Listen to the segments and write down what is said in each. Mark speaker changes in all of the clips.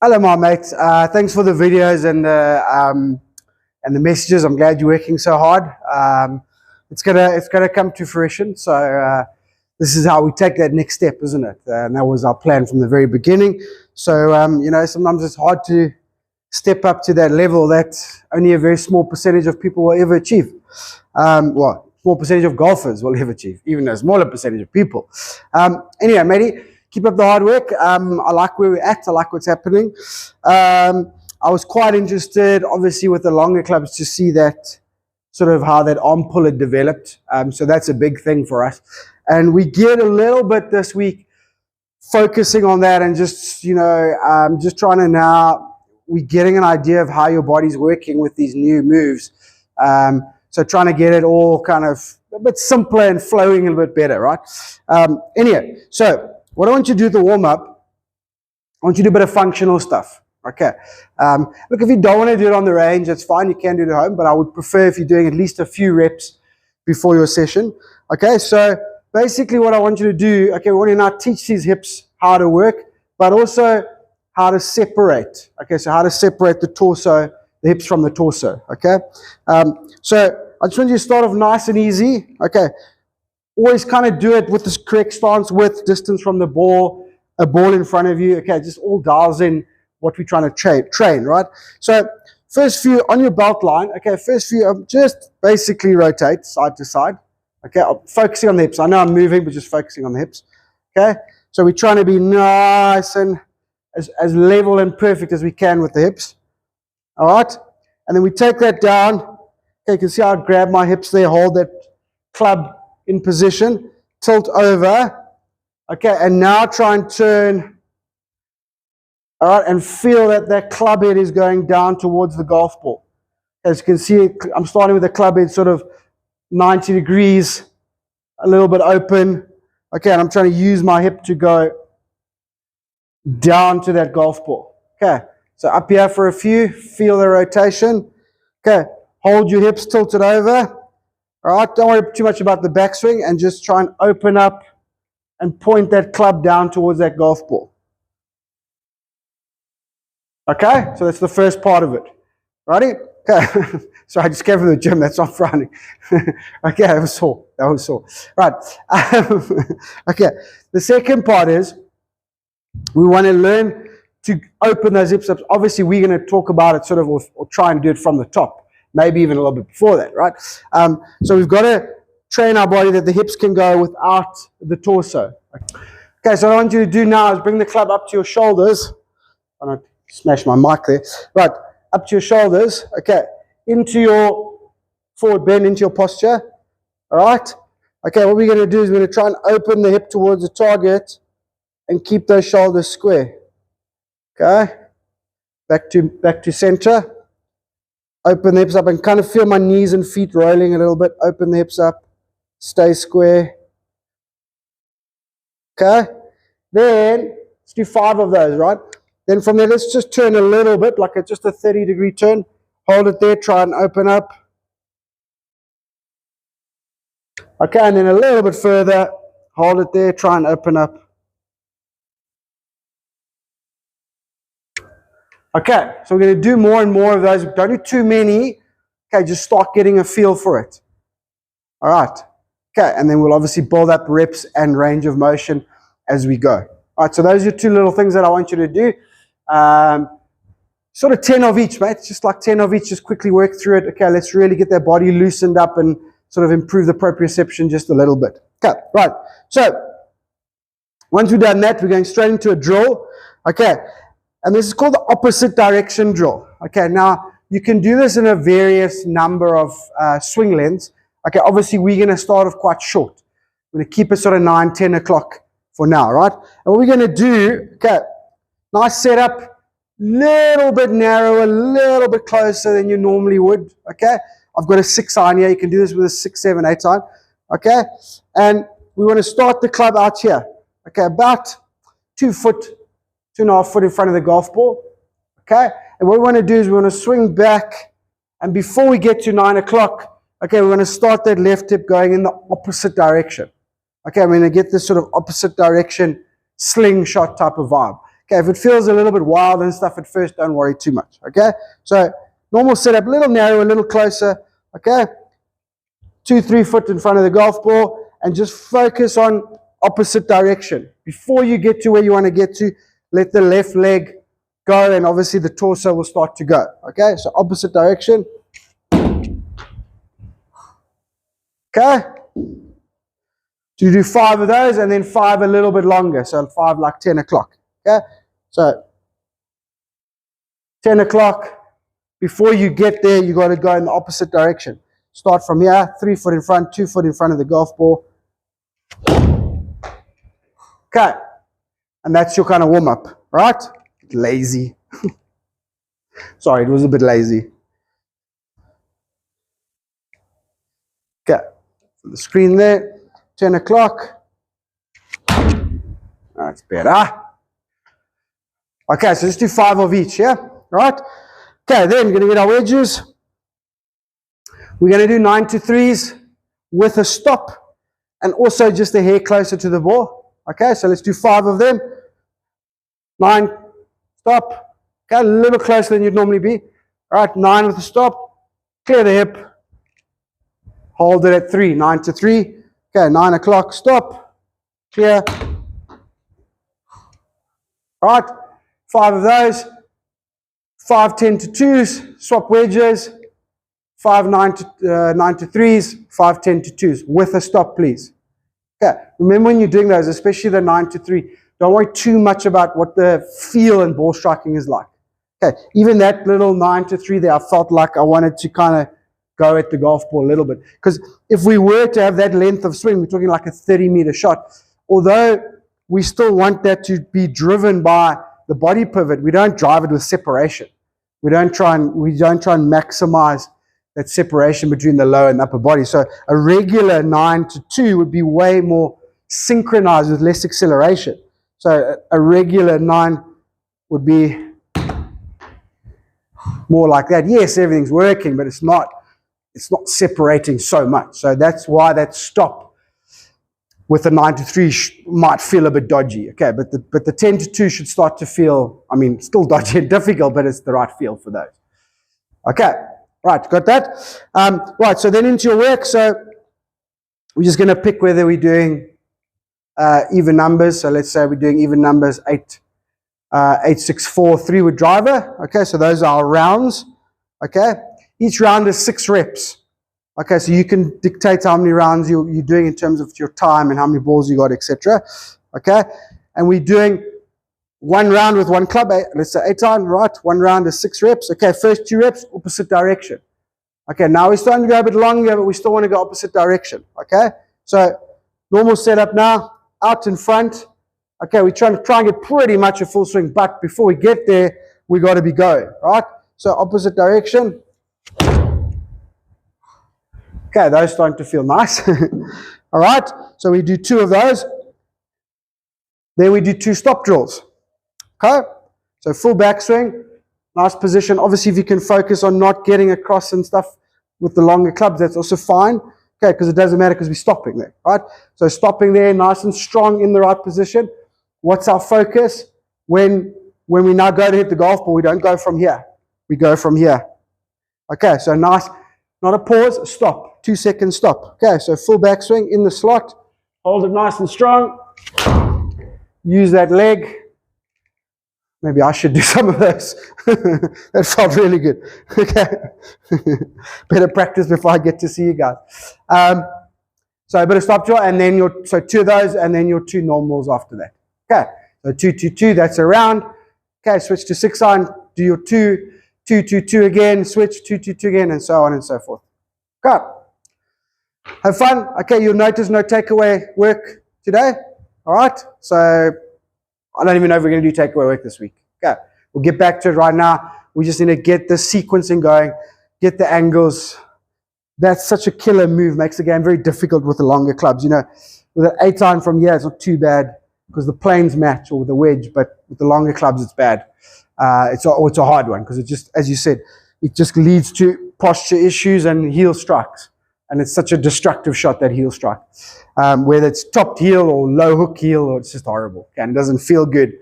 Speaker 1: Hello, my mate. Thanks for the videos and the messages. I'm glad you're working so hard. It's gonna come to fruition. So this is how we take that next step, isn't it? And that was our plan from the very beginning. So sometimes it's hard to step up to that level that only a very small percentage of people will ever achieve. Small percentage of golfers will ever achieve, even a smaller percentage of people. Anyway, matey, keep up the hard work. I like where we're at. I like what's happening. I was quite interested, obviously, with the longer clubs to see that sort of how that arm pull had developed. So that's a big thing for us. And we get a little bit this week focusing on that and just trying to now, we're getting an idea of how your body's working with these new moves. So trying to get it all kind of a bit simpler and flowing a little bit better, right? Anyway, so what I want you to do at the warm-up, I want you to do a bit of functional stuff. Okay. Look, if you don't want to do it on the range, that's fine. You can do it at home, but I would prefer if you're doing at least a few reps before your session. Okay, so basically what I want you to do, okay, we want to now teach these hips how to work, but also how to separate. Okay, so how to separate the torso, the hips from the torso. Okay, so I just want you to start off nice and easy. Okay, always kind of do it with this correct stance, width, distance from the ball, a ball in front of you. Okay, just all dials in what we're trying to train, right? So first few on your belt line, okay, first few, just basically rotate side to side. Okay, I'm focusing on the hips. I know I'm moving, but just focusing on the hips. Okay, so we're trying to be nice and as level and perfect as we can with the hips. All right, and then we take that down. Okay, you can see how I grab my hips there, hold that club in position, tilt over. Okay, and now try and turn. All right, and feel that that club head is going down towards the golf ball. As you can see, I'm starting with the club head sort of 90 degrees, a little bit open. Okay, and I'm trying to use my hip to go down to that golf ball. Okay, so up here for a few, feel the rotation. Okay, hold your hips tilted over. All right, don't worry too much about the backswing and just try and open up and point that club down towards that golf ball. Okay, so that's the first part of it. Ready? Okay. So I just came from the gym. That's not frowning. Okay, that was sore. That was sore. Right. Okay. The second part is we want to learn to open those hips up. Obviously, we're going to talk about it sort of, or try and do it from the top. Maybe even a little bit before that, right? So we've got to train our body that the hips can go without the torso. Okay, so what I want you to do now is bring the club up to your shoulders. I'm going to smash my mic there. Right, up to your shoulders. Okay, into your forward bend, into your posture. All right? Okay, what we're going to do is we're going to try and open the hip towards the target and keep those shoulders square. Okay, back to center. Open the hips up and kind of feel my knees and feet rolling a little bit. Open the hips up. Stay square. Okay, then let's do 5 of those, right? Then from there, let's just turn a little bit, like just a 30-degree turn. Hold it there, try and open up. Okay, and then a little bit further. Hold it there, try and open up. Okay, so we're going to do more and more of those. Don't do too many. Okay, just start getting a feel for it. All right. Okay, and then we'll obviously build up reps and range of motion as we go. All right, so those are 2 little things that I want you to do. Sort of 10 of each, mate. Just like 10 of each, just quickly work through it. Okay, let's really get that body loosened up and sort of improve the proprioception just a little bit. Okay, right. So once we've done that, we're going straight into a drill. Okay, and this is called the opposite direction drill. Okay, now you can do this in a various number of swing lengths. Okay, obviously we're going to start off quite short. We're going to keep it sort of 9, 10 o'clock for now, right? And what we're going to do, okay, nice setup, little bit narrower, a little bit closer than you normally would, okay? I've got a 6 iron here. You can do this with a 6, 7, 8 iron, okay? And we want to start the club out here, okay, about 2 foot, 2.5 foot in front of the golf ball, okay? And what we want to do is we want to swing back, and before we get to 9 o'clock, okay, we're going to start that left hip going in the opposite direction. Okay, I'm going to get this sort of opposite direction slingshot type of vibe. Okay, if it feels a little bit wild and stuff at first, don't worry too much. Okay, so normal setup, a little narrow, a little closer. Okay, 2-3 foot in front of the golf ball, and just focus on opposite direction. Before you get to where you want to get to, let the left leg go, and obviously the torso will start to go. Okay, so opposite direction. Okay, so you do 5 of those, and then 5 a little bit longer, so 5 like 10 o'clock. Okay, so 10 o'clock, before you get there, you got to go in the opposite direction. Start from here, 3 foot in front, 2 foot in front of the golf ball. Okay, and that's your kind of warm-up, right? Lazy. Sorry, it was a bit lazy. Okay, so the screen there, 10 o'clock. That's better. Okay, so let's do 5 of each, yeah? Right? Okay, then we're going to get our wedges. We're going to do 9 to 3s with a stop and also just a hair closer to the ball. Okay, so let's do 5 of them. 9, stop. Okay, a little closer than you'd normally be. All right, 9 with a stop. Clear the hip. Hold it at 3, 9 to 3. Okay, 9 o'clock, stop. Clear. All right, 5 of those. 5 10 to 2s, swap wedges. 5 9 to 3s, 5 10 to 2s with a stop, please. Okay, remember when you're doing those, especially the 9 to 3, don't worry too much about what the feel and ball striking is like. Okay, even that little 9 to 3 there, I felt like I wanted to kind of go at the golf ball a little bit. Because if we were to have that length of swing, we're talking like a 30-meter shot. Although we still want that to be driven by the body pivot, we don't drive it with separation. We don't try and maximize that separation between the lower and upper body. So a regular 9 to 2 would be way more synchronized with less acceleration. So a regular 9 would be more like that. Yes, everything's working, but it's not separating so much. So that's why that stop with a 9 to 3 might feel a bit dodgy. Okay, but the 10 to 2 should start to feel, I mean, still dodgy and difficult, but it's the right feel for those. Okay. Right, got that? Right, so then into your work. So we're just going to pick whether we're doing even numbers. So let's say we're doing even numbers 8, 8, 6, 4, 3-wood driver. Okay, so those are our rounds. Okay, each round is 6 reps. Okay, so you can dictate how many rounds you're doing in terms of your time and how many balls you got, etc. Okay, and we're doing 1 round with 1 club, let's say 8 times, right? 1 round is 6 reps. Okay, first 2 reps, opposite direction. Okay, now we're starting to go a bit longer, but we still want to go opposite direction. Okay, so normal setup now, out in front. Okay, we're trying to get pretty much a full swing, but before we get there, we got to be going, right? So opposite direction. Okay, those starting to feel nice. All right, so we do 2 of those. Then we do 2 stop drills. Okay, so full backswing, nice position. Obviously, if you can focus on not getting across and stuff with the longer clubs, that's also fine. Okay, because it doesn't matter because we're stopping there, right? So stopping there, nice and strong in the right position. What's our focus? When we now go to hit the golf ball, we don't go from here. We go from here. Okay, so nice, not a pause, a stop. 2 seconds stop. Okay, so full backswing in the slot. Hold it nice and strong. Use that leg. Maybe I should do some of those. That felt really good. Okay. Better practice before I get to see you guys. So a bit of stop drill, and then 2 of those, and then your 2 normals after that. Okay. So 2, 2, 2, that's a round. Okay, switch to 6 iron, do your 2, 2, 2, 2 again, switch, 2, 2, 2 again, and so on and so forth. Okay. Have fun. Okay, you'll notice no takeaway work today. All right. So I don't even know if we're going to do takeaway work this week. Okay, we'll get back to it right now. We just need to get the sequencing going, get the angles. That's such a killer move. Makes the game very difficult with the longer clubs. You know, with an 8 iron from here, it's not too bad because the planes match, or with the wedge, but with the longer clubs, it's bad. It's a hard one because it just, as you said, it just leads to posture issues and heel strikes. And it's such a destructive shot, that heel strike. Whether it's topped heel or low hook heel, or it's just horrible. And it doesn't feel good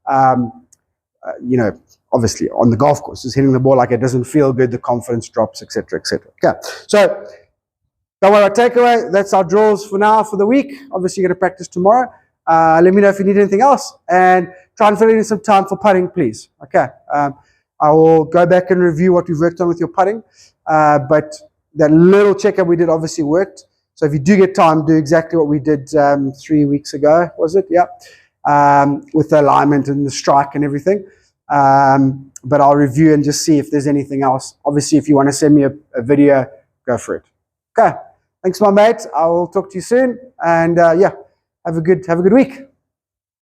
Speaker 1: you know, obviously on the golf course, just hitting the ball like it doesn't feel good, the confidence drops, etc., etc. Okay, so don't worry about takeaway. That's our drills for now for the week. Obviously, you're going to practice tomorrow. Let me know if you need anything else, and try and fill in some time for putting, please. Okay, I will go back and review what we've worked on with your putting, but that little checkup we did obviously worked. So if you do get time, do exactly what we did 3 weeks ago, was it? Yeah. With the alignment and the strike and everything. But I'll review and just see if there's anything else. Obviously, if you want to send me a video, go for it. Okay. Thanks, my mate. I will talk to you soon. And yeah, have a good week.